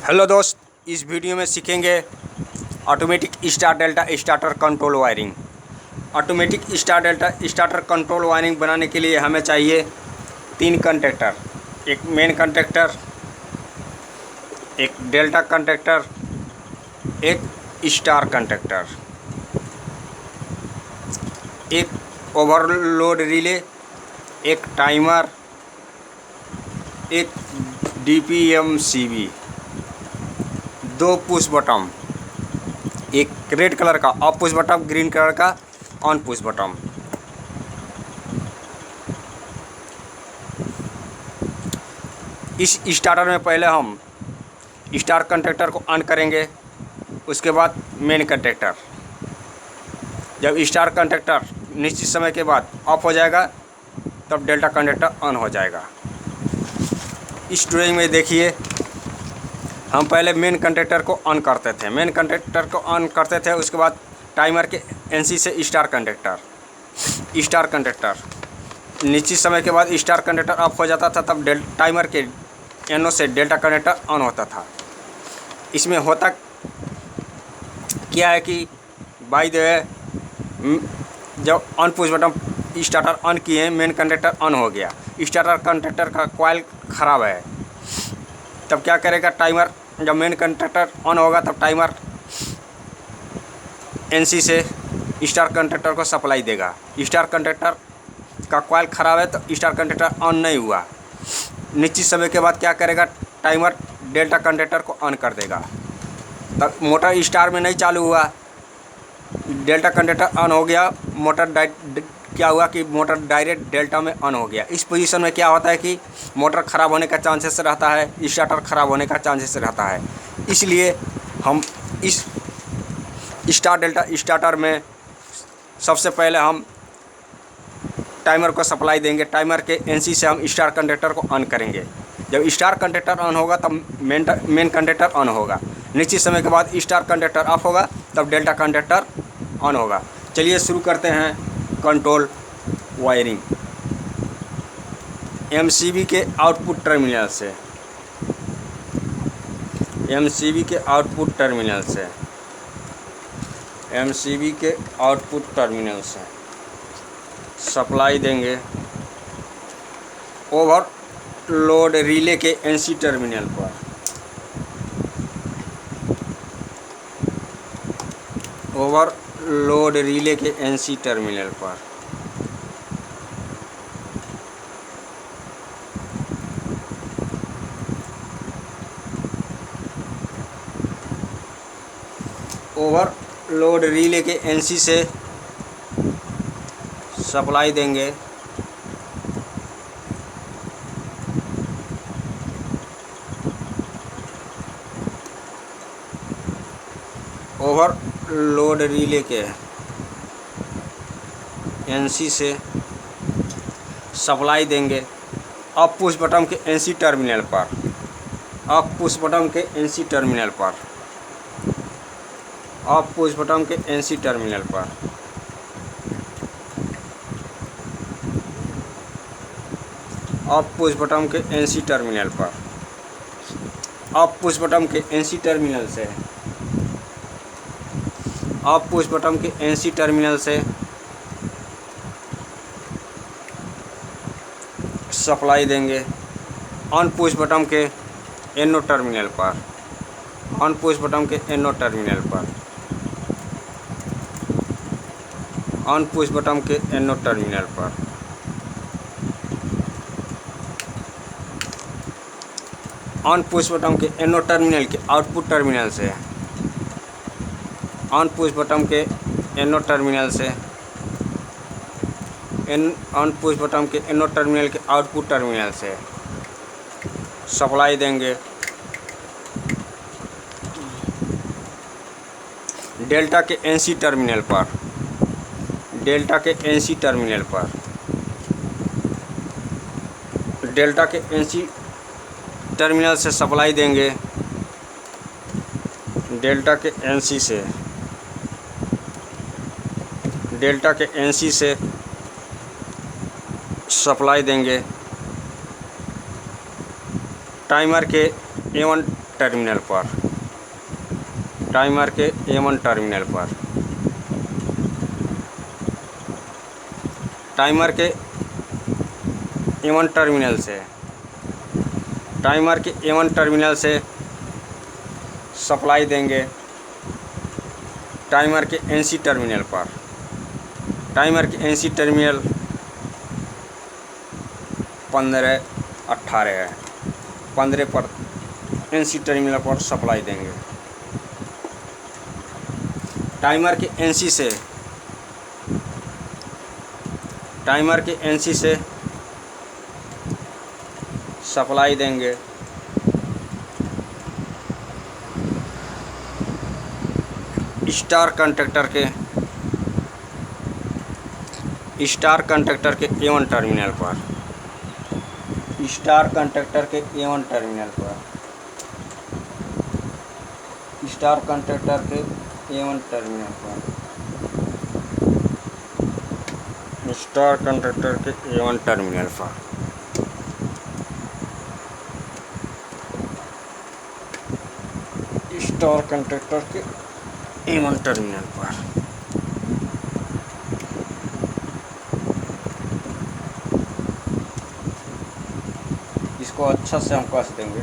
Hello दोस्त, इस video में सीखेंगे automatic star delta starter control wiring. Automatic star delta starter control wiring बनाने के लिए हमें चाहिए 3 कंडक्टर, एक मेन कंडक्टर, एक डेल्टा कंडक्टर, एक स्टार कंडक्टर, एक ओवरलोड रिले, एक टाइमर, एक DPMCB, 2 पुश बटन, एक रेड कलर का of push button, green colour का ऑन पुश बटन। इस स्टार्टर में पहले हम स्टार कंडक्टर को ऑन करेंगे, उसके बाद मेन कंडक्टर। जब स्टार कंडक्टर निश्चित समय के बाद ऑफ हो जाएगा तब डेल्टा कंडक्टर ऑन हो जाएगा। इस ड्राइंग में देखिए, हम पहले मेन कंडक्टर को ऑन करते थे, उसके बाद टाइमर के NC से स्टार कंडक्टर निश्चित समय के बाद स्टार कंडक्टर ऑफ हो जाता था, तब टाइमर के NO से डेल्टा कंडक्टर ऑन होता था। इसमें होता क्या है कि बाय द वे जब on push button starter on किए, मेन कंडक्टर ऑन हो गया, स्टार्टर कंडक्टर का कॉइल ख़राब है, तब क्या करेगा टाइमर? जब मेन कंडक्टर ऑन होगा तब टाइमर NC से स्टार कंडक्टर को सप्लाई देगा। स्टार कंडक्टर का कॉइल ख़राब है तो स्टार कंडक्टर ऑन नहीं हुआ। निश्चित समय के बाद क्या करेगा टाइमर? डेल्टा कंडक्टर को ऑन कर देगा। तब मोटर स्टार में नहीं चालू हुआ, डेल्टा कंडक्टर ऑन हो गया, क्या हुआ कि मोटर डायरेक्ट डेल्टा में ऑन हो गया। इस पोजीशन में क्या होता है कि मोटर ख़राब होने का चांसेस रहता है, स्टार्टर ख़राब होने का चांसेस रहता है। इसलिए हम इस स्टार डेल्टा स्टार्टर में सबसे पहले हम टाइमर को सप्लाई देंगे। टाइमर के NC से हम स्टार कंडक्टर को ऑन करेंगे। जब स्टार कंडक्टर ऑन होगा तब मेन कंडक्टर ऑन होगा। निश्चित समय के बाद स्टार कंडक्टर ऑफ होगा तब डेल्टा कंडक्टर ऑन होगा। चलिए शुरू करते हैं कंट्रोल वायरिंग। MCB के आउटपुट टर्मिनल से सप्लाई देंगे ओवरलोड रिले के NC टर्मिनल पर। ओवरलोड रिले के NC टर्मिनल पर ओवरलोड रिले के NC से सप्लाई देंगे ओवरलोड रिले के NC से सप्लाई देंगे अप पुश बटन के NC टर्मिनल पर। अप पुश बटन के NC टर्मिनल पर अप पुश बटन के NC टर्मिनल पर अप पुश बटन के NC टर्मिनल पर अप पुश बटन के NC टर्मिनल से अप पुश बटन के NC टर्मिनल से सप्लाई देंगे ऑन पुश बटन के NO टर्मिनल पर। ऑन पुश बटन के NO टर्मिनल पर ऑन पुश बटन के NO टर्मिनल पर ऑन पुश बटन के NO टर्मिनल के आउटपुट टर्मिनल से ऑन पुश बटन के NO टर्मिनल से ऑन पुश बटन के NO टर्मिनल के आउटपुट टर्मिनल से सप्लाई देंगे डेल्टा के NC टर्मिनल पर। डेल्टा के NC टर्मिनल पर डेल्टा के NC टर्मिनल से सप्लाई देंगे डेल्टा के NC से डेल्टा के NC से सप्लाई देंगे टाइमर के टर्मिनल पर, टाइमर के A1 टर्मिनल पर, टाइमर के A1 टर्मिनल से, टाइमर के A1 टर्मिनल से सप्लाई देंगे टाइमर के NC टर्मिनल पर। टाइमर के NC टर्मिनल 15, 18 है, 15 पर NC टर्मिनल पर सप्लाई देंगे। टाइमर के NC से, टाइमर के NC से सप्लाई देंगे स्टार कंडक्टर के A1 टर्मिनल पर, स्टार कंडक्टर के A1 टर्मिनल पर, स्टार कंडक्टर के A1 टर्मिनल पर, स्टार कंडक्टर के A1 टर्मिनल पर, स्टार कंडक्टर के A1 टर्मिनल पर। इसको अच्छा से हम कस देंगे।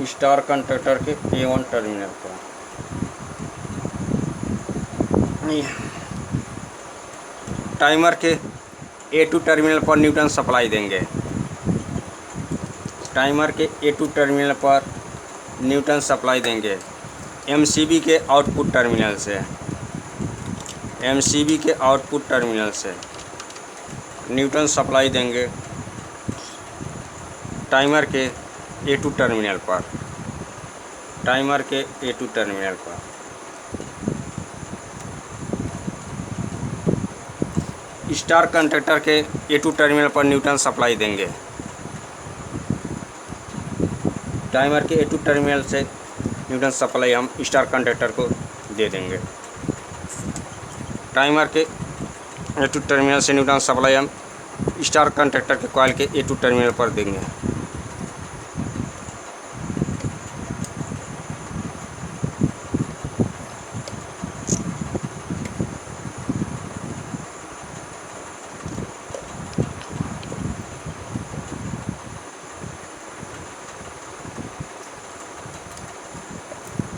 स्टार कंडक्टर के A1 टर्मिनल पर टाइमर के A2 टर्मिनल पर न्यूटन सप्लाई देंगे। टाइमर के A2 टर्मिनल पर न्यूटन सप्लाई देंगे MCB के आउटपुट टर्मिनल से, MCB के आउटपुट टर्मिनल से न्यूटन सप्लाई देंगे टाइमर के A2 टर्मिनल पर, टाइमर के A2 टर्मिनल पर। स्टार कंडक्टर के A2 टर्मिनल पर न्यूटन सप्लाई देंगे। टाइमर के A2 टर्मिनल से न्यूटन सप्लाई हम स्टार कंडक्टर को दे देंगे। टाइमर के A2 टर्मिनल से न्यूटन सप्लाई हम स्टार कंडक्टर के कॉइल के A2 टर्मिनल पर देंगे।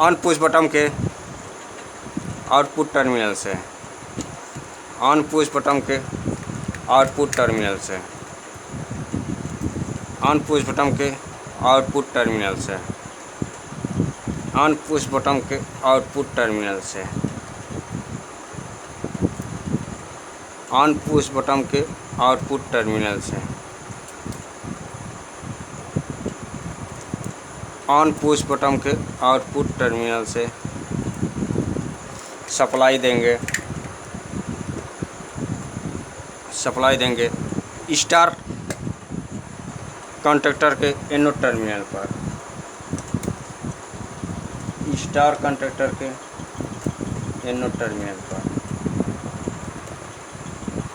ऑन पुश बटन के आउटपुट टर्मिनल से, ऑन पुश बटन के आउटपुट टर्मिनल से, ऑन पुश बटन के आउटपुट टर्मिनल से, ऑन पुश बटन के आउटपुट टर्मिनल से, ऑन पुश बटन के आउटपुट टर्मिनल से, ऑन पुश बटन के आउटपुट टर्मिनल से सप्लाई देंगे स्टार कंडक्टर के NO टर्मिनल पर, स्टार कंडक्टर के NO टर्मिनल पर,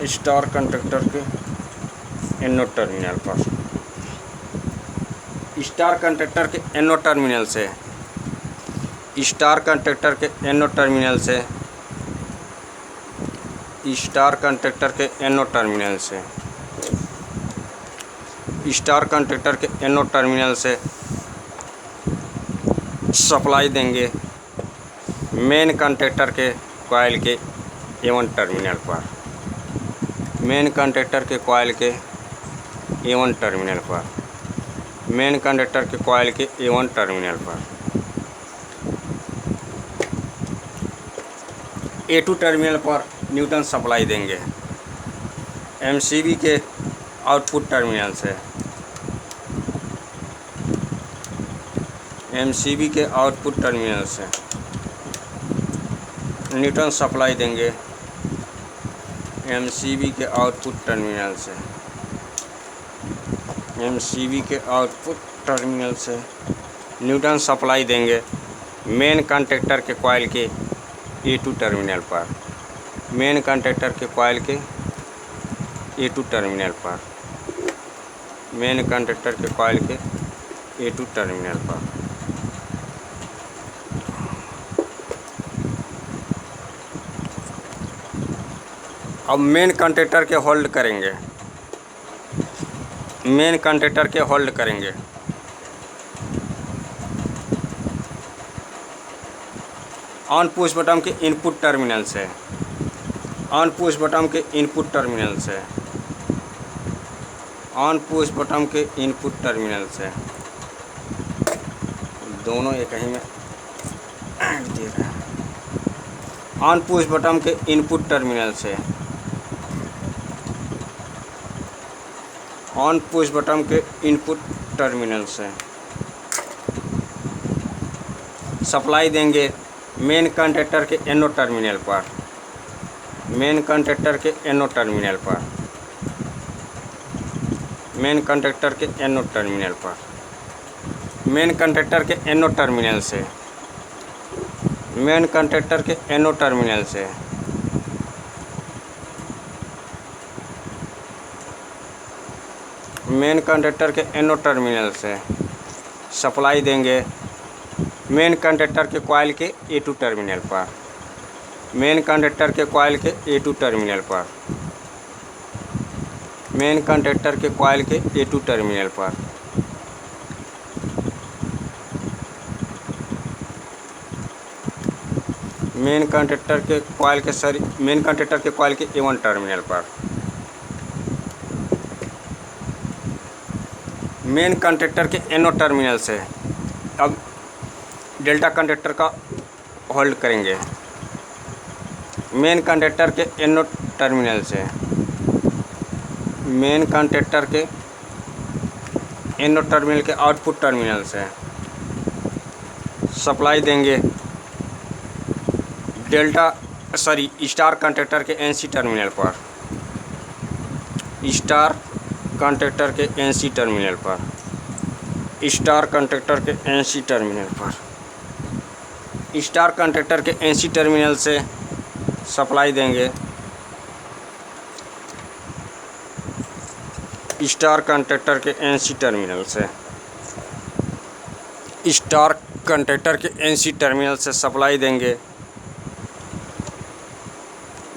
स्टार कंडक्टर के NO टर्मिनल पर। स्टार कंडक्टर के NO टर्मिनल से, स्टार कंडक्टर के NO टर्मिनल से, स्टार कंडक्टर के NO टर्मिनल से, स्टार कंडक्टर के NO टर्मिनल से सप्लाई देंगे मेन कंडक्टर के कॉइल के A1 टर्मिनल पर, मेन कंडक्टर के कॉइल के A1 टर्मिनल पर, मेन कंडक्टर के कॉइल के A1 टर्मिनल पर। A2 टर्मिनल पर न्यूटन सप्लाई देंगे MCB के आउटपुट टर्मिनल से, MCB के आउटपुट टर्मिनल से न्यूटन सप्लाई देंगे MCB के आउटपुट टर्मिनल से, MCB के आउटपुट टर्मिनल से न्यूटन सप्लाई देंगे मेन कंडक्टर के कॉइल के A2 टर्मिनल पर, मेन कंडक्टर के कॉइल के A2 टर्मिनल पर मेन कंडक्टर के कॉइल के A2 टर्मिनल पर। अब मेन कंडक्टर के होल्ड करेंगे, मेन कंडक्टर के होल्ड करेंगे। ऑन पुश बटन के इनपुट टर्मिनल से, ऑन पुश बटन के इनपुट टर्मिनल से, ऑन पुश बटन के इनपुट टर्मिनल से, दोनों एक ही में दे रहा है। ऑन पुश बटन के इनपुट टर्मिनल से, ऑन पुश बटन के इनपुट टर्मिनल से सप्लाई देंगे मेन कंडक्टर के एनोड टर्मिनल पर, मेन कंडक्टर के एनोड टर्मिनल पर, मेन कंडक्टर के एनोड टर्मिनल पर, मेन कंडक्टर के एनोड टर्मिनल से, मेन कंडक्टर के एनोड टर्मिनल से मेन कंडक्टर के एनोड टर्मिनल से सप्लाई देंगे मेन कंडक्टर के कॉइल के A2 टर्मिनल पर, मेन कंडक्टर के कॉइल के A2 टर्मिनल पर, मेन कंडक्टर के कॉइल के A2 टर्मिनल पर। मेन कंडक्टर के कॉइल के मेन कंडक्टर के कॉइल के A1 टर्मिनल पर। मेन कंडक्टर के एनोड टर्मिनल से अब डेल्टा कंडक्टर का होल्ड करेंगे। मेन कंडक्टर के एनोड टर्मिनल से, मेन कंडक्टर के एनोड टर्मिनल के आउटपुट टर्मिनल से सप्लाई देंगे स्टार कंडक्टर के NC टर्मिनल पर, स्टार कंडक्टर के NC टर्मिनल पर, स्टार कंडक्टर के NC टर्मिनल पर, स्टार कंडक्टर के NC टर्मिनल से सप्लाई देंगे स्टार कंडक्टर के NC टर्मिनल से, स्टार कंडक्टर के NC टर्मिनल से सप्लाई देंगे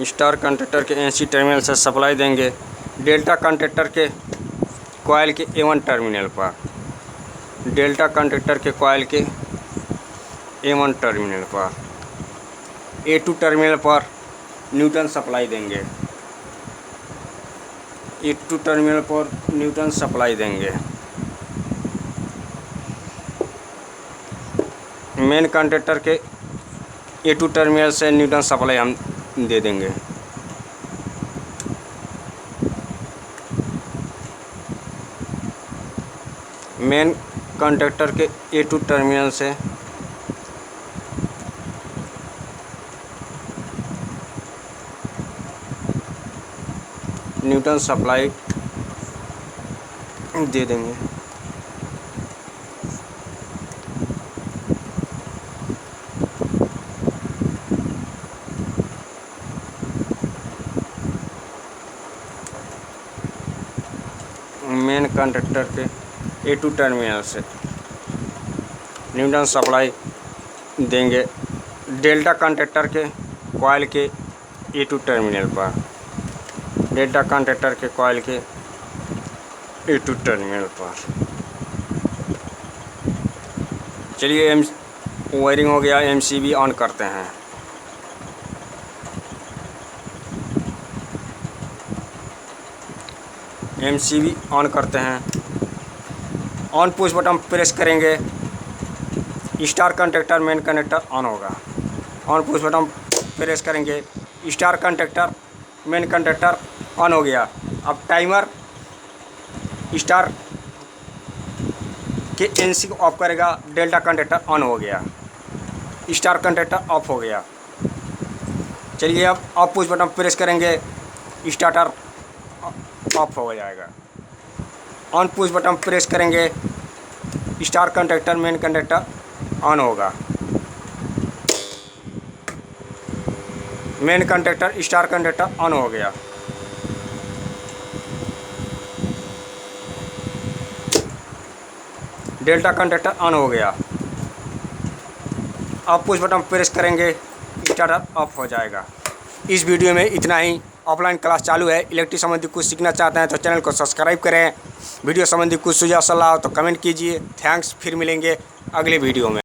स्टार कंडक्टर के NC टर्मिनल से सप्लाई देंगे डेल्टा कंडक्टर के कॉइल के A1 टर्मिनल पर, डेल्टा कंडक्टर के कॉइल के A1 टर्मिनल पर। A2 टर्मिनल पर न्यूटन सप्लाई देंगे, A2 टर्मिनल पर न्यूटन सप्लाई देंगे। मेन कंडक्टर के A2 टर्मिनल से न्यूटन सप्लाई हम दे देंगे। मेन कंडक्टर के A2 टर्मिनल से न्यूटन सप्लाई दे देंगे। मेन कंडक्टर के A2 टर्मिनल से न्यूटन सप्लाई देंगे डेल्टा कंडक्टर के कॉइल के A2 टर्मिनल पर, डेल्टा कंडक्टर के कॉइल के A2 टर्मिनल पर। चलिए वायरिंग हो गया, MCB ऑन करते हैं। MCB ऑन करते हैं। ऑन पुश बटन प्रेस करेंगे star conductor main conductor on होगा। ऑन पुश बटन प्रेस करेंगे star conductor main conductor on हो गया। अब टाइमर स्टार के NC को ऑफ करेगा, डेल्टा कंडक्टर ऑन हो गया, स्टार कंडक्टर ऑफ हो गया। चलिए अब ऑफ पुश बटन प्रेस करेंगे स्टार्टर ऑफ हो जाएगा। ऑन पुश बटन प्रेस करेंगे star conductor main conductor on होगा। Main conductor star conductor on हो गया। डेल्टा कंडक्टर ऑन हो गया। अब पुश बटन प्रेस करेंगे, स्टार्टर ऑफ हो जाएगा। इस वीडियो में इतना ही। ऑफलाइन क्लास चालू है। इलेक्ट्रिक संबंधी कुछ सीखना चाहते हैं तो चैनल को सब्सक्राइब करें। वीडियो संबंधी कुछ सुझाव सलाह हो तो कमेंट कीजिए। थैंक्स। फिर मिलेंगे अगले वीडियो में।